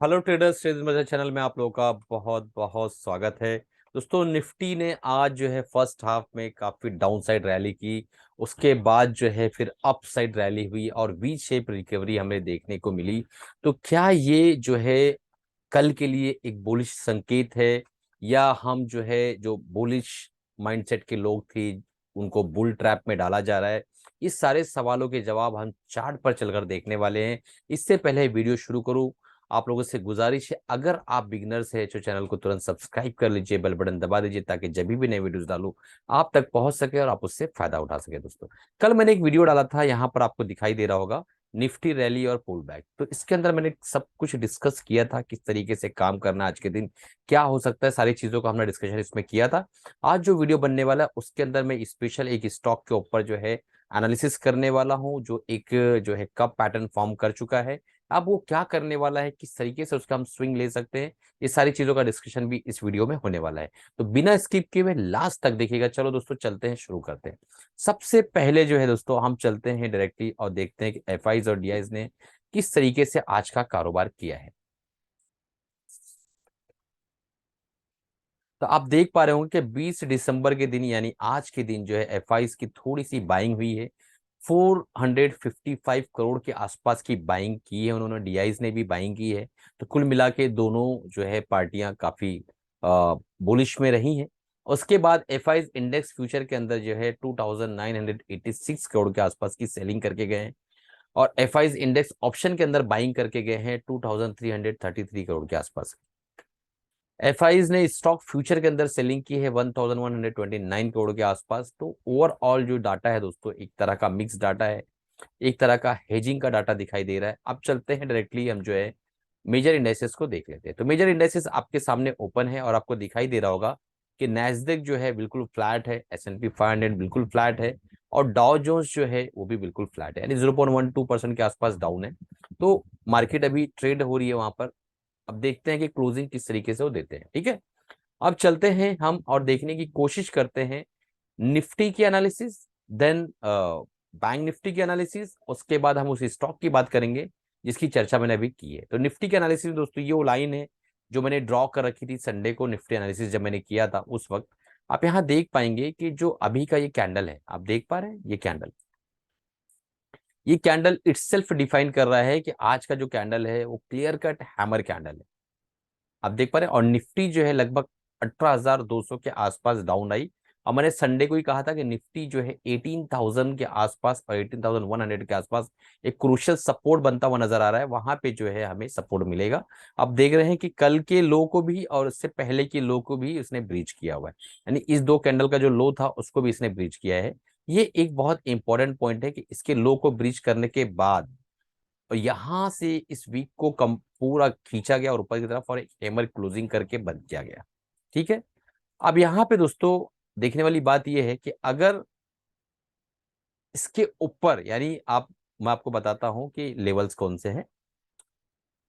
Hello traders, trader channel में आप लोगों का बहुत बहुत स्वागत है। दोस्तों, निफ्टी ने आज जो है फर्स्ट हाफ में काफी डाउन साइड रैली की। उसके बाद जो है फिर अप साइड रैली हुई और वी शेप रिकवरी हमें देखने को मिली। तो क्या ये जो है कल के लिए एक बुलिश संकेत है, या हम जो है जो बुलिश माइंडसेट के लोग थे उनको बुल ट्रैप में डाला जा रहा है? इस सारे सवालों के जवाब हम चार्ट पर चलकर देखने वाले हैं। इससे पहले वीडियो शुरू करूं, आप लोगों से गुजारिश है, अगर आप बिगनर्स है तो चैनल को तुरंत सब्सक्राइब कर लीजिए, बेल बटन दबा दीजिए ताकि जब भी नए वीडियोस डालूं आप तक पहुंच सके और आप उससे फायदा उठा सके। दोस्तों, कल मैंने एक वीडियो डाला था, यहाँ पर आपको दिखाई दे रहा होगा, निफ्टी रैली और पुल बैक। तो इसके अंदर मैंने सब कुछ डिस्कस किया था, किस तरीके से काम करना आज के दिन क्या हो सकता है, सारी चीजों का हमने डिस्कशन इसमें किया था। आज जो वीडियो बनने वाला है उसके अंदर मैं स्पेशल एक स्टॉक के ऊपर जो है एनालिसिस करने वाला हूं, जो एक जो है कप पैटर्न फॉर्म कर चुका है। अब वो क्या करने वाला है, किस तरीके से उसका हम स्विंग ले सकते हैं, ये सारी चीजों का डिस्कशन भी इस वीडियो में होने वाला है। तो बिना स्किप किए हुए लास्ट तक देखिएगा। चलो दोस्तों, चलते हैं, शुरू करते हैं। सबसे पहले जो है दोस्तों, हम चलते हैं डायरेक्टली और देखते हैं कि एफआईज और डीआईज ने किस तरीके से आज का कारोबार किया है। तो आप देख पा रहे होंगे कि 20 दिसंबर के दिन यानी आज के दिन जो है एफआईज की थोड़ी सी बाइंग हुई है। 455 करोड़ के आसपास की बाइंग की है उन्होंने, डीआईज ने भी बाइंग की है। तो कुल मिला के दोनों जो है पार्टियां काफी बुलिश में रही हैं। उसके बाद एफआईज इंडेक्स फ्यूचर के अंदर जो है 2986 करोड़ के आसपास की सेलिंग करके गए हैं, और एफआईज इंडेक्स ऑप्शन के अंदर बाइंग करके गए हैं 2333 करोड़ के आसपास। एफआईज ने स्टॉक फ्यूचर के अंदर सेलिंग की है 1129 करोड़ के आसपास। तो ओवरऑल जो डाटा है दोस्तों, एक तरह का मिक्स डाटा है, एक तरह का हेजिंग का डाटा दिखाई दे रहा है। अब चलते हैं डायरेक्टली, हम जो है मेजर इंडेक्सेस को देख लेते हैं। तो मेजर इंडेक्सेस आपके सामने ओपन है और आपको दिखाई दे रहा होगा कि नैस्डैक जो है बिल्कुल फ्लैट है, S&P 500 बिल्कुल फ्लैट है, और डाउ जोन्स जो है वो भी बिल्कुल फ्लैट है, यानी 0.12% के आसपास डाउन है। तो मार्केट अभी ट्रेड हो रही है वहां पर। अब देखते हैं कि क्लोजिंग किस तरीके से वो देते हैं। ठीक है, अब चलते हैं हम और देखने की कोशिश करते हैं निफ्टी की एनालिसिस, देन बैंक निफ्टी की एनालिसिस, उसके बाद हम उस स्टॉक की बात करेंगे जिसकी चर्चा मैंने अभी की है। तो निफ्टी की एनालिसिस दोस्तों, ये वो लाइन है जो मैंने ड्रॉ कर रखी थी संडे को, निफ्टी एनालिसिस जब मैंने किया था उस वक्त। आप यहाँ देख पाएंगे कि जो अभी का ये कैंडल है, आप देख पा रहे हैं ये कैंडल इटसेल्फ डिफाइन कर रहा है कि आज का जो कैंडल है वो क्लियर कट हैमर कैंडल है। आप देख पा रहे हैं, और निफ्टी जो है लगभग 18,200 के आसपास डाउन आई। और मैंने संडे को ही कहा था कि निफ्टी जो है 18,000 के आसपास और 18,100 के आसपास एक क्रूशियल सपोर्ट बनता हुआ नजर आ रहा है, वहां पे जो है हमें सपोर्ट मिलेगा। अब देख रहे हैं कि कल के लो को भी और उससे पहले के लो को भी इसने ब्रीच किया हुआ है, यानी इस दो कैंडल का जो लो था उसको भी इसने ब्रीच किया है। ये एक बहुत इंपॉर्टेंट पॉइंट है कि इसके लो को ब्रीच करने के बाद और यहां से इस वीक को कम पूरा खींचा गया और ऊपर की तरफ और एक हैमर क्लोजिंग करके बंद किया गया। ठीक है, अब यहां पे दोस्तों देखने वाली बात यह है कि अगर इसके ऊपर, यानी आप, मैं आपको बताता हूं कि लेवल्स कौन से हैं।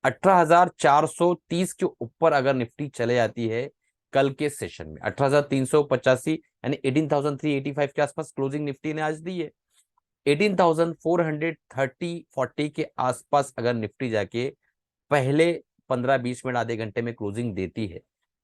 18,430 के ऊपर अगर निफ्टी चले जाती है कल के सेशन में, 18,385 यानी 18,385 के आसपास क्लोजिंग निफ्टी ने आज दी है। 18,430-40 के आसपास अगर निफ्टी जाके पहले 15-20 मिनट आधे घंटे में क्लोजिंग देती है,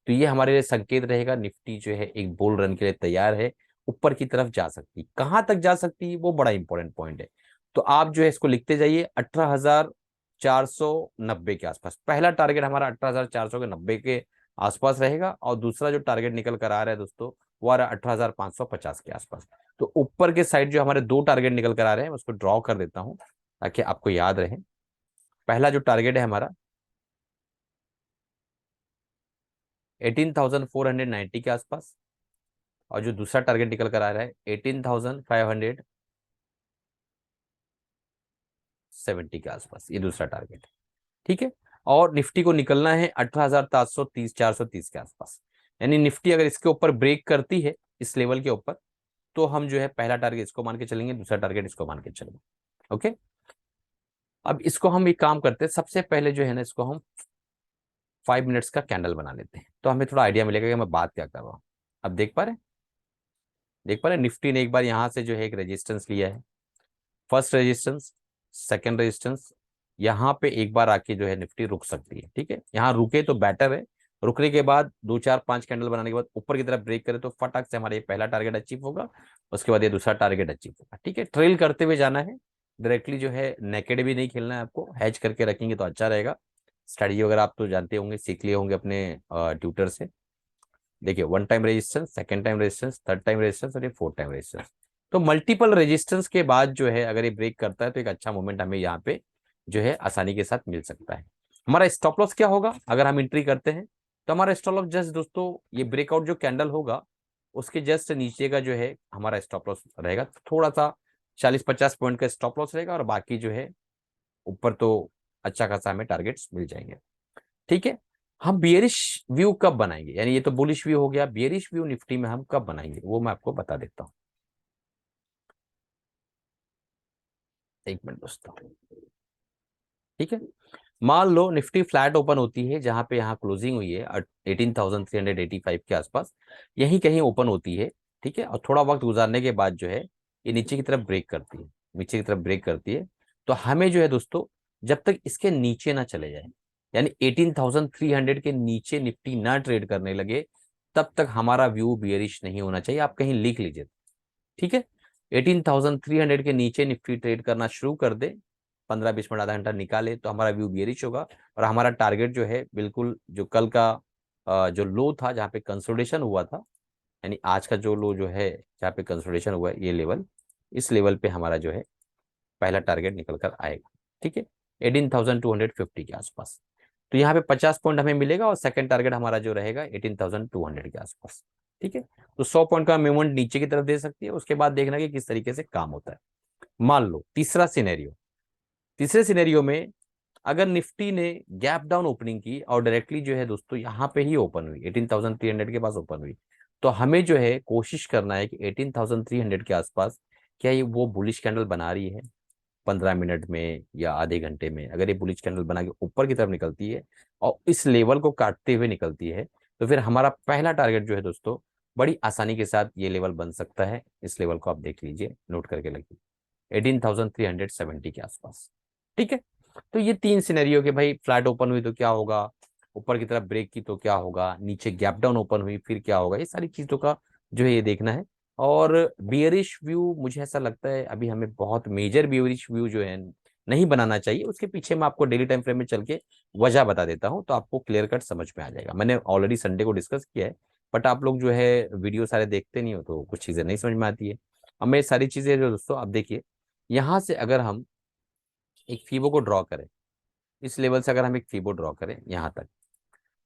तो ये हमारे लिए संकेत रहेगा निफ्टी जो है एक बुल रन के लिए तैयार है, ऊपर की तरफ जा सकती है। कहां तक जा सकती है वो बड़ा इंपॉर्टेंट पॉइंट है। तो आप जो है इसको लिखते जाइए, 18,490 के आसपास पहला टारगेट हमारा 18,490 के आसपास रहेगा, और दूसरा जो टारगेट निकल कर आ रहा है दोस्तों वो आ रहा है 18,550 के आसपास। तो ऊपर के साइड जो हमारे दो टारगेट निकल कर आ रहे हैं उसको ड्रॉ कर देता हूं ताकि आपको याद रहे। पहला जो टारगेट है हमारा 18,490 के आसपास, और जो दूसरा टारगेट निकल कर आ रहा है 18,570 के आसपास, ये दूसरा टारगेट है। ठीक है, और निफ्टी को निकलना है 18,730 430 के आसपास। यानी निफ्टी अगर इसके ऊपर ब्रेक करती है इस लेवल के ऊपर, तो हम जो है पहला टारगेट इसको मान के चलेंगे, दूसरा टारगेट इसको मान के चलेंगे। ओके, अब इसको हम एक काम करते हैं, सबसे पहले जो है ना इसको हम 5 मिनट्स का कैंडल बना लेते हैं, तो हमें थोड़ा आइडिया मिलेगा कि मैं बात क्या कर रहा हूँ। अब देख पा रहे हैं निफ्टी ने एक बार यहां से जो है एक रेजिस्टेंस लिया है, फर्स्ट रेजिस्टेंस, सेकंड रेजिस्टेंस, यहाँ पे एक बार आके जो है निफ्टी रुक सकती है। ठीक है, यहाँ रुके तो बेटर है, रुकने के बाद 2 4 5 कैंडल बनाने के बाद ऊपर की तरफ ब्रेक करे तो फटाक से हमारा ये पहला टारगेट अचीव होगा, उसके बाद ये दूसरा टारगेट अचीव होगा। ठीक है, ट्रेल करते हुए जाना है, डायरेक्टली जो है नेकेड भी नहीं खेलना है आपको, हैज करके रखेंगे तो अच्छा रहेगा। स्ट्रेटजी वगैरह आप तो जानते होंगे, सीख लिए होंगे अपने ट्यूटर से। देखिए, 1 time resistance, 2nd time resistance, 3rd time resistance और ये 4th टाइम रेजिस्टेंस। तो मल्टीपल रेजिस्टेंस के बाद जो है अगर ये ब्रेक करता है तो एक अच्छा मोमेंट हमें यहाँ पे जो है आसानी के साथ मिल सकता है। हमारा स्टॉप लॉस क्या होगा अगर हम एंट्री करते हैं? तो हमारा स्टॉप लॉस जस्ट दोस्तों ये ब्रेकआउट जो कैंडल होगा उसके जस्ट नीचे का जो है हमारा स्टॉप लॉस रहेगा, थोड़ा सा 40 50 पॉइंट का स्टॉप लॉस रहेगा और बाकी जो है ऊपर तो अच्छा खासा हमें टारगेट्स मिल जाएंगे। ठीक है, हम बियरिश व्यू कब बनाएंगे, यानी ये तो बुलिश व्यू हो गया, बियरिश व्यू निफ्टी में हम कब बनाएंगे वो मैं आपको बता देता हूं। एक मिनट दोस्तों। ठीक है, मान लो निफ्टी फ्लैट ओपन होती है, जहां पे यहाँ क्लोजिंग हुई है 18,385 के आसपास, यहीं कहीं ओपन होती है। ठीक है, और थोड़ा वक्त गुजारने के बाद जो है ये नीचे की तरफ ब्रेक करती है, नीचे की तरफ ब्रेक करती है। तो हमें जो है दोस्तों जब तक इसके नीचे ना चले जाए, यानी 18,300 के नीचे निफ्टी ना ट्रेड करने लगे, तब तक हमारा व्यू बियरिश नहीं होना चाहिए। आप कहीं लिख लीजिए। ठीक है, 18,300 के नीचे निफ्टी ट्रेड करना शुरू कर दे, 15 20 मिनट आधा घंटा निकाले तो हमारा व्यू बियरिश होगा। और हमारा टारगेट जो है बिल्कुल जो कल का जो लो था जहाँ पे कंसोलिडेशन हुआ था, यानी आज का जो लो जो है जहाँ पे कंसोलिडेशन हुआ है ये लेवल, इस लेवल पे हमारा जो है पहला टारगेट निकल कर आएगा। ठीक है, 18,250 के आसपास। तो यहाँ पे 50 पॉइंट हमें मिलेगा और सेकंड टारगेट हमारा जो रहेगा 18,200 के आसपास। ठीक है, तो 100 पॉइंट का मूवमेंट नीचे की तरफ दे सकती है, उसके बाद देखना कि किस तरीके से काम होता है। मान लो तीसरा सिनेरियो, तीसरे सिनेरियो में अगर निफ्टी ने गैप डाउन ओपनिंग की और डायरेक्टली जो है दोस्तों यहाँ पे ही ओपन हुई, 18,300 के पास ओपन हुई, तो हमें जो है कोशिश करना है कि 18,300 के आसपास क्या ये वो बुलिश कैंडल बना रही है 15 मिनट में या आधे घंटे में। अगर ये बुलिश कैंडल बना के ऊपर की तरफ निकलती है और इस लेवल को काटते हुए निकलती है, तो फिर हमारा पहला टारगेट जो है दोस्तों बड़ी आसानी के साथ ये लेवल बन सकता है। इस लेवल को आप देख लीजिए, नोट करके लगिए, 18,370 के आसपास। ठीक है, तो ये तीन सिनेरियो के भाई, फ्लैट ओपन हुई तो क्या होगा, ऊपर की तरफ ब्रेक की तो क्या होगा, नीचे गैप डाउन ओपन हुई फिर क्या होगा, ये सारी चीजों का जो है ये देखना है। और बियरिश व्यू मुझे ऐसा लगता है अभी हमें बहुत मेजर बियरिश व्यू जो है नहीं बनाना चाहिए। उसके पीछे मैं आपको डेली टाइम फ्रेम में चल के वजह बता देता हूं तो आपको क्लियर कट समझ में आ जाएगा। मैंने ऑलरेडी संडे को डिस्कस किया है, बट आप लोग जो है वीडियो सारे देखते नहीं हो तो कुछ चीजें नहीं समझ में आती है। अब मैं सारी चीजें जो दोस्तों आप देखिए, यहाँ से अगर हम एक फीबो को ड्रॉ करें, इस लेवल से अगर हम एक फीबो ड्रॉ करें यहाँ तक,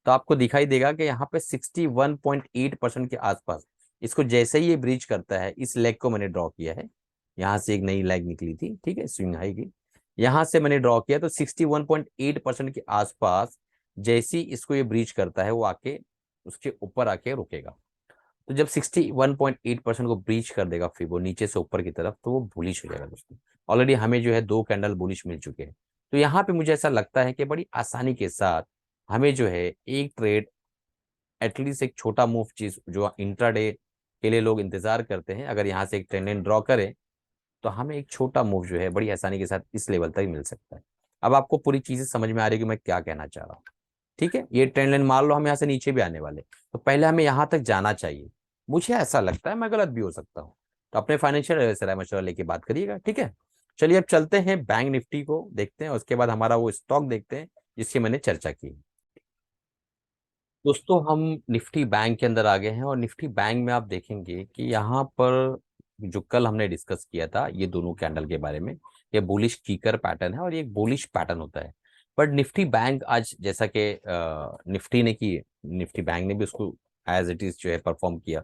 तो आपको दिखाई देगा कि यहाँ पे 61.8% के आसपास इसको जैसे ही ये ब्रीच करता है, इस लेग को मैंने ड्रॉ किया है, यहाँ से एक नई लेग निकली थी। ठीक है, स्विंग हाई की, यहाँ से मैंने ड्रॉ किया तो 61.8% के आसपास जैसी इसको ये ब्रीच करता है वो आके उसके ऊपर आके रुकेगा। तो जब 61.8% को ब्रीच कर देगा फिबो नीचे से ऊपर की तरफ, तो वो बुलिश हो जाएगा दोस्तों। ऑलरेडी हमें जो है 2 कैंडल बुलिश मिल चुके हैं। तो यहाँ पे मुझे ऐसा लगता है कि बड़ी आसानी के साथ हमें जो है एक ट्रेड, एटलीस्ट एक छोटा मूव चीज जो इंट्राडे के लिए लोग इंतजार करते हैं, अगर यहाँ से एक ट्रेंड लाइन ड्रॉ करें तो हमें एक छोटा मूव जो है बड़ी आसानी के साथ इस लेवल तक मिल सकता है। अब आपको पूरी चीजें समझ में आ रही है कि मैं क्या कहना चाह रहा हूँ? ठीक है, ये ट्रेंड लाइन मान लो हम यहाँ से नीचे भी आने वाले, तो पहले हमें यहाँ तक जाना चाहिए। मुझे ऐसा लगता है, मैं गलत भी हो सकता हूँ, तो अपने फाइनेंशियल सलाह मशवरा लेके बात करिएगा। ठीक है, चलिए अब चलते हैं बैंक निफ्टी को देखते हैं, उसके बाद हमारा वो स्टॉक देखते हैं जिसकी मैंने चर्चा की। दोस्तों हम निफ्टी बैंक के अंदर आ गए हैं और निफ्टी बैंक में आप देखेंगे कि यहाँ पर जो कल हमने डिस्कस किया था ये दोनों कैंडल के बारे में, ये बुलिश कीकर पैटर्न है और ये एक बुलिश पैटर्न होता है। बट निफ्टी बैंक आज जैसा कि निफ्टी ने की, निफ्टी बैंक ने भी उसको एज इट इज जो है परफॉर्म किया।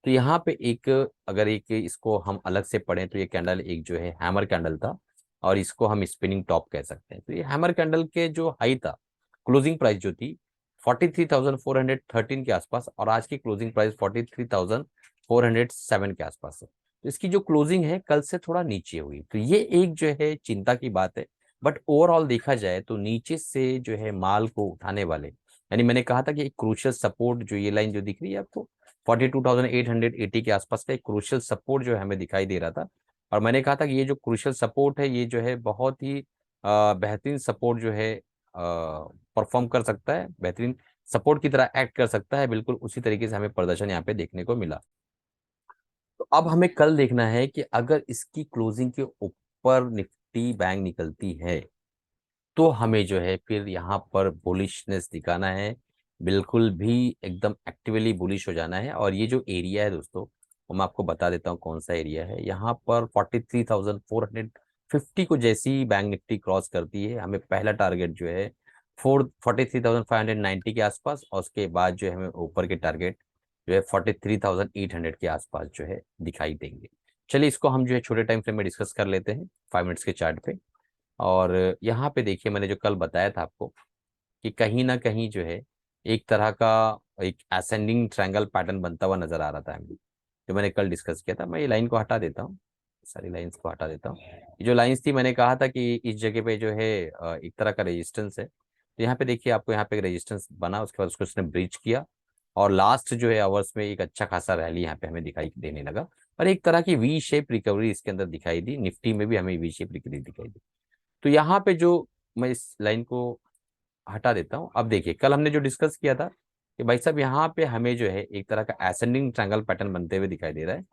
तो यहाँ पे एक, अगर एक इसको हम अलग से पढ़ें तो ये कैंडल एक जो है हैमर कैंडल था और इसको हम स्पिनिंग टॉप कह सकते हैं। तो ये हैमर कैंडल के जो हाई था, क्लोजिंग प्राइस जो थी 43,413 के आसपास, और आज की क्लोजिंग प्राइस 43,407 के आसपास है। तो इसकी जो क्लोजिंग है कल से थोड़ा नीचे हुई, तो ये एक जो है चिंता की बात है। बट ओवरऑल देखा जाए तो नीचे से जो है माल को उठाने वाले, यानी मैंने कहा था कि एक क्रूशियल सपोर्ट जो ये लाइन जो दिख रही है आपको 42,880 के आसपास का एक क्रूशियल सपोर्ट जो है हमें दिखाई दे रहा था। और मैंने कहा था कि ये जो क्रूशियल सपोर्ट है ये जो है बहुत ही बेहतरीन सपोर्ट जो है परफॉर्म कर सकता है, बेहतरीन सपोर्ट की तरह एक्ट कर सकता है। बिल्कुल उसी तरीके से हमें प्रदर्शन यहाँ पे देखने को मिला। तो अब हमें कल देखना है कि अगर इसकी क्लोजिंग के ऊपर निफ्टी बैंक निकलती है तो हमें जो है फिर यहाँ पर बुलिशनेस दिखाना है, बिल्कुल भी एकदम एक्टिवली बुलिश हो जाना है। और ये जो एरिया है दोस्तों, वो मैं आपको बता देता हूँ कौन सा एरिया है। यहाँ पर 43,450 को जैसी बैंक निफ्टी क्रॉस करती है, हमें पहला टारगेट जो है 43,590 के आसपास, और उसके बाद जो है हमें ऊपर के टारगेट जो है 43,800 के आसपास जो है दिखाई देंगे। चलिए इसको हम जो है छोटे टाइम फ्रेम में डिस्कस कर लेते हैं 5 मिनट्स के चार्ट पे। और यहाँ पे देखिए, मैंने जो कल बताया था आपको कि कहीं ना कहीं जो है एक तरह का एक असेंडिंग ट्रायंगल पैटर्न बनता हुआ नजर आ रहा था हमें, जो मैंने कल डिस्कस किया था। मैं ये लाइन को हटा देता हूँ, सारी लाइंस को हटा देता हूँ। ये जो लाइंस थी, मैंने कहा था कि इस जगह पे जो है एक तरह का रेजिस्टेंस है। तो यहाँ पे देखिए, आपको यहाँ पे एक रेजिस्टेंस बना, उसके बाद उसको उसने ब्रीच किया, और लास्ट जो है आवर्स में एक अच्छा खासा रैली यहाँ पे हमें दिखाई देने लगा। और एक तरह की वी शेप रिकवरी इसके अंदर दिखाई दी, निफ्टी में भी हमें वी शेप रिकवरी दिखाई दी। तो यहाँ पे जो मैं इस लाइन को हटा देता हूँ। अब देखिए, कल हमने जो डिस्कस किया था कि भाई साहब यहाँ पे हमें जो है एक तरह का एसेंडिंग ट्रायंगल पैटर्न बनते हुए दिखाई दे रहा है,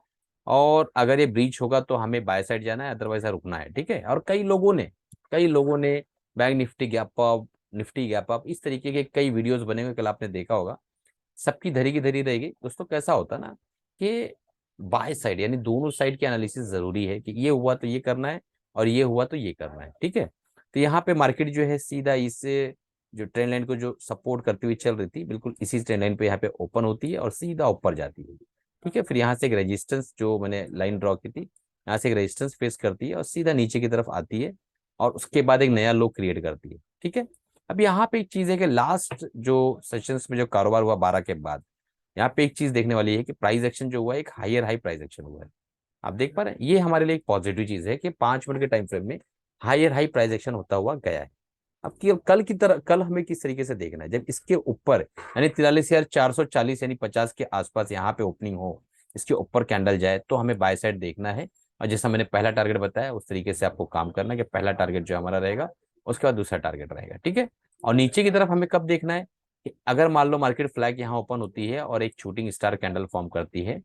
और अगर ये ब्रीच होगा तो हमें बाय साइड जाना है, अदरवाइज रुकना है। ठीक है। और कई लोगों ने बैंक निफ्टी गैप अप इस तरीके के कई वीडियोस बने हुए, कल आपने देखा होगा। सबकी धरी की धरी रहेगी दोस्तों। कैसा होता है ना कि बाय साइड यानी दोनों साइड की एनालिसिस जरूरी है, कि ये हुआ तो ये करना है और ये हुआ तो ये करना है। ठीक है। तो यहाँ पे मार्केट जो है सीधा इससे जो ट्रेंड लाइन को जो सपोर्ट करती हुई चल रही थी, बिल्कुल इसी ट्रेंड लाइन पे यहाँ पे ओपन होती है और सीधा ऊपर जाती है। ठीक है। फिर यहाँ से एक रेजिस्टेंस, जो मैंने लाइन ड्रॉ की थी, यहाँ से एक रेजिस्टेंस फेस करती है और सीधा नीचे की तरफ आती है, और उसके बाद एक नया लो क्रिएट करती है। ठीक है। अब यहाँ पे एक चीज है कि लास्ट जो सेशंस में जो कारोबार हुआ 12 के बाद, यहाँ पे एक चीज देखने वाली है कि प्राइस एक्शन जो हुआ है, एक हायर हाई प्राइस एक्शन हुआ है। आप देख पा रहे हैं, ये हमारे लिए एक पॉजिटिव चीज है कि 5 मिनट के टाइम फ्रेम में हायर हाई प्राइस एक्शन होता हुआ गया है। अब कल की तरह कल हमें किस तरीके से देखना है, जब इसके ऊपर यानी 43,440 यानी 50 के आसपास यहाँ पे ओपनिंग हो, इसके ऊपर कैंडल जाए, तो हमें बाय साइड देखना है। और जैसा मैंने पहला टारगेट बताया, उस तरीके से आपको काम करना है कि पहला टारगेट जो हमारा रहेगा, उसके बाद दूसरा टारगेट रहेगा। ठीक है। और नीचे की तरफ हमें कब देखना है कि अगर मान लो मार्केट फ्लैग यहाँ ओपन होती है और एक शूटिंग स्टार कैंडल फॉर्म करती है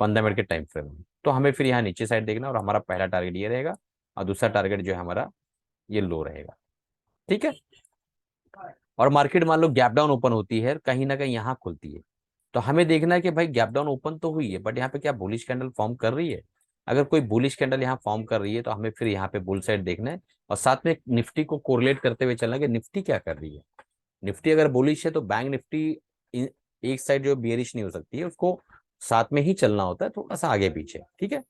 15 मिनट के टाइम फ्रेम में, तो हमें फिर यहाँ नीचे साइड देखना, और हमारा पहला टारगेट ये रहेगा और दूसरा टारगेट जो है हमारा ये लो रहेगा। ठीक है। और मार्केट मान लो गैप डाउन ओपन होती है, कहीं ना कहीं यहाँ खुलती है, तो हमें देखना है कि भाई गैप डाउन ओपन तो हुई है, बट यहाँ पे क्या बुलिश कैंडल फॉर्म कर रही है। अगर कोई बुलिश कैंडल यहाँ फॉर्म कर रही है तो हमें फिर यहाँ पे बुल साइड देखना है, और साथ में निफ्टी को कोरिलेट करते हुए चलना है कि निफ्टी क्या कर रही है। निफ्टी अगर बुलिश है तो बैंक निफ्टी एक साइड जो बियरिश नहीं हो सकती है, उसको साथ में ही चलना होता है, थोड़ा सा आगे पीछे। ठीक है।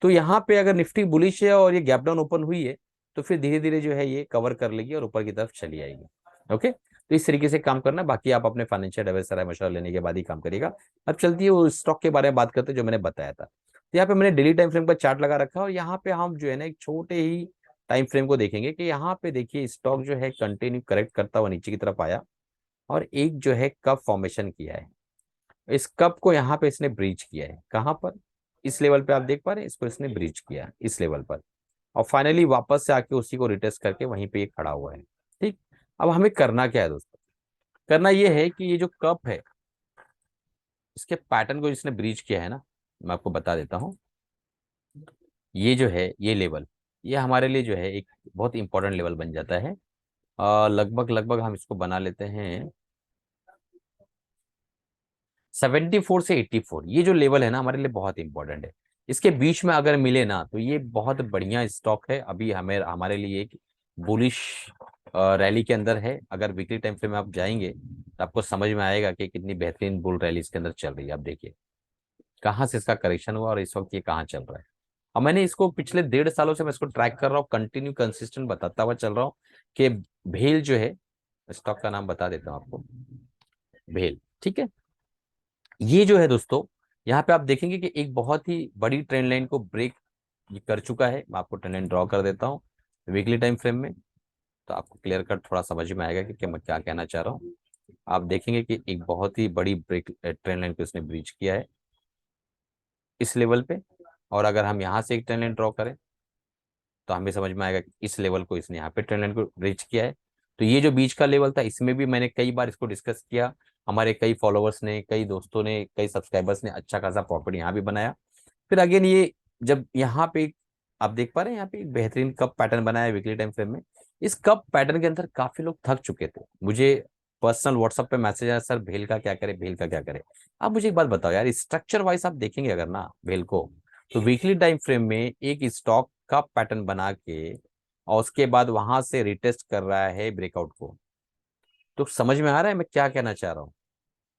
तो यहाँ पे अगर निफ्टी बुलिश है और ये गैप डाउन ओपन हुई है, तो फिर धीरे धीरे जो है ये कवर कर लेगी और ऊपर की तरफ चली आएगी। ओके। तो इस तरीके से काम करना, बाकी आप अपने फाइनेंशियल एडवाइजर सलाह मशवरा लेने के बाद ही काम करिएगा। अब चलती है वो स्टॉक के बारे में बात करते हैं जो मैंने बताया था। तो यहाँ पे मैंने डेली टाइम फ्रेम का चार्ट लगा रखा है, और यहाँ पे हम जो है ना एक छोटे ही टाइम फ्रेम को देखेंगे कि यहाँ पे देखिए स्टॉक जो है कंटिन्यू करेक्ट करता हुआ नीचे की तरफ आया, और एक जो है कप फॉर्मेशन किया है। इस कप को यहाँ पे इसने ब्रीच किया है, कहाँ पर, इस लेवल पे आप देख पा रहे हैं, इसको इसने ब्रीच किया इस लेवल पर, और फाइनली वापस से आके उसी को रिटेस्ट करके वहीं पे ये खड़ा हुआ है। ठीक। अब हमें करना क्या है दोस्तों, करना ये है कि ये जो कप है, इसके पैटर्न को जिसने ब्रीच किया है ना, मैं आपको बता देता हूँ। ये जो है ये लेवल, ये हमारे लिए जो है एक बहुत इंपॉर्टेंट लेवल बन जाता है। लगभग लगभग हम इसको बना लेते हैं 74 से 84। ये जो लेवल है ना हमारे लिए बहुत इंपॉर्टेंट है। इसके बीच में अगर मिले ना तो ये बहुत बढ़िया स्टॉक है, अभी हमें हमारे लिए एक बुलिश रैली के अंदर है। अगर वीकली टाइम फ्रेम में आप जाएंगे तो आपको समझ में आएगा कि कितनी बेहतरीन बुल रैली इसके अंदर चल रही है। आप देखिए कहाँ से इसका करेक्शन हुआ और इस वक्त ये कहाँ चल रहा है। और मैंने इसको पिछले 1.5 सालों से मैं इसको ट्रैक कर रहा हूँ, कंटिन्यू कंसिस्टेंट बताता हुआ चल रहा हूँ कि भेल जो है, स्टॉक का नाम बता देता हूँ आपको, भेल। ठीक है। ये जो है दोस्तों, यहाँ पे आप देखेंगे कि एक बहुत ही बड़ी ट्रेंड लाइन को ब्रेक ये कर चुका है। मैं आपको ट्रेंड लाइन ड्रॉ कर देता हूँ वीकली टाइम फ्रेम में, तो आपको क्लियर कट थोड़ा समझ में आएगा कि मैं क्या कहना चाह रहा हूँ। आप देखेंगे कि एक बहुत ही बड़ी ब्रेक ट्रेंड लाइन को इसने ब्रीच किया है इस लेवल पे। और अगर हम यहाँ से एक ट्रेंड लाइन ड्रॉ करें तो हमें समझ में आएगा कि इस लेवल को इसने यहाँ पे ट्रेंड लाइन को रीच किया है। तो ये जो बीच का लेवल था, इसमें भी मैंने कई बार इसको डिस्कस किया। हमारे कई फॉलोअर्स ने, कई दोस्तों ने, कई सब्सक्राइबर्स ने अच्छा खासा प्रॉफिट यहाँ भी बनाया। फिर अगेन ये जब यहाँ पे आप देख पा रहे हैं, यहाँ पे एक बेहतरीन कप पैटर्न बनाया है वीकली टाइम फ्रेम में। इस कप पैटर्न के अंदर काफी लोग थक चुके थे। मुझे पर्सनल व्हाट्सएप पे मैसेज आया, सर भेल का क्या करे, भेल का क्या करे। आप मुझे एक बात बताओ यार, स्ट्रक्चर वाइज आप देखेंगे अगर ना भेल को, तो वीकली टाइम फ्रेम में एक स्टॉक का पैटर्न बना के और उसके बाद वहां से रिटेस्ट कर रहा है ब्रेकआउट को। तो समझ में आ रहा है मैं क्या कहना चाह रहा हूँ?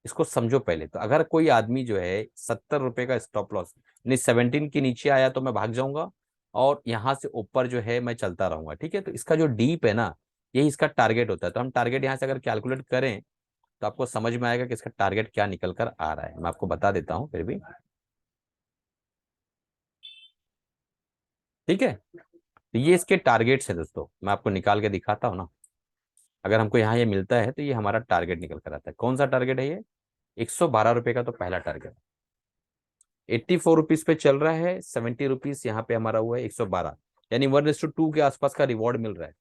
इसको समझो पहले। तो अगर कोई आदमी जो है 70 रुपए का स्टॉप लॉस, नहीं 17 के नीचे आया तो मैं भाग जाऊंगा, और यहां से ऊपर जो है मैं चलता रहूंगा, ठीक है। तो इसका जो डीप है ना, यही इसका टारगेट होता है। तो हम टारगेट यहाँ से अगर कैलकुलेट करें तो आपको समझ में आएगा कि इसका टारगेट क्या निकल कर आ रहा है। मैं आपको बता देता हूँ फिर भी, ठीक है। तो ये इसके टारगेट्स है दोस्तों, मैं आपको निकाल के दिखाता हूँ ना। अगर हमको यहाँ ये मिलता है तो ये हमारा टारगेट निकल कर आता है। कौन सा टारगेट है ये? 112 रुपए का तो पहला टारगेट। 84 रुपीज पे चल रहा है, 70 रुपीज यहाँ पे हमारा हुआ है 112, यानी 1:2 के आसपास का रिवॉर्ड मिल रहा है।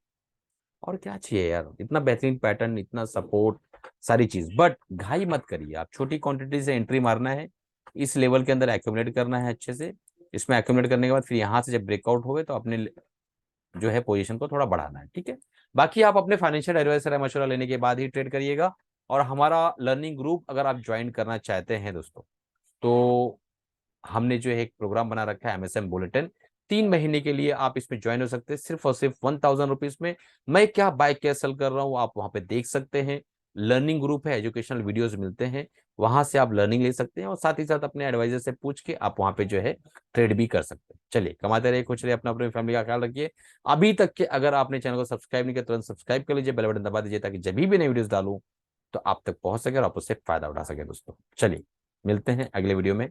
और क्या चाहिए यार, इतना बेहतरीन पैटर्न, इतना सपोर्ट, सारी चीज। बट घाई मत करिए, आप छोटी क्वांटिटी से एंट्री मारना है, इस लेवल के अंदर एक्यूमुलेट करना है अच्छे से। इसमें एक्यूमुलेट करने के बाद फिर यहाँ से जब ब्रेकआउट हो गए तो अपने जो है पोजीशन को थोड़ा बढ़ाना है, ठीक है। बाकी आप अपने फाइनेंशियल एडवाइजर या मशवरा लेने के बाद ही ट्रेड करिएगा। और हमारा लर्निंग ग्रुप अगर आप ज्वाइन करना चाहते हैं दोस्तों, तो हमने जो है एक प्रोग्राम बना रखा है एमएसएम बुलेटिन। 3 महीने के लिए आप इसमें ज्वाइन हो सकते हैं, सिर्फ और सिर्फ 1000 रुपीज में। मैं क्या बाय क्या सेल कर रहा हूँ आप वहां पे देख सकते हैं। लर्निंग ग्रुप है, एजुकेशनल वीडियोस मिलते हैं, वहां से आप लर्निंग ले सकते हैं, और साथ ही साथ अपने एडवाइजर से पूछ के आप वहां पे जो है ट्रेड भी कर सकते हैं। चलिए, कमाते रहिए, खुश रहिए, अपना अपनी फैमिली का ख्याल रखिए। अभी तक के अगर आपने चैनल को सब्सक्राइब नहीं किया, तुरंत सब्सक्राइब कर लीजिए, बेल बटन दबा दीजिए, ताकि जब भी नई वीडियोस डालूं तो आप तक पहुंच सके और आप उससे फायदा उठा सके दोस्तों। चलिए, मिलते हैं अगले वीडियो में।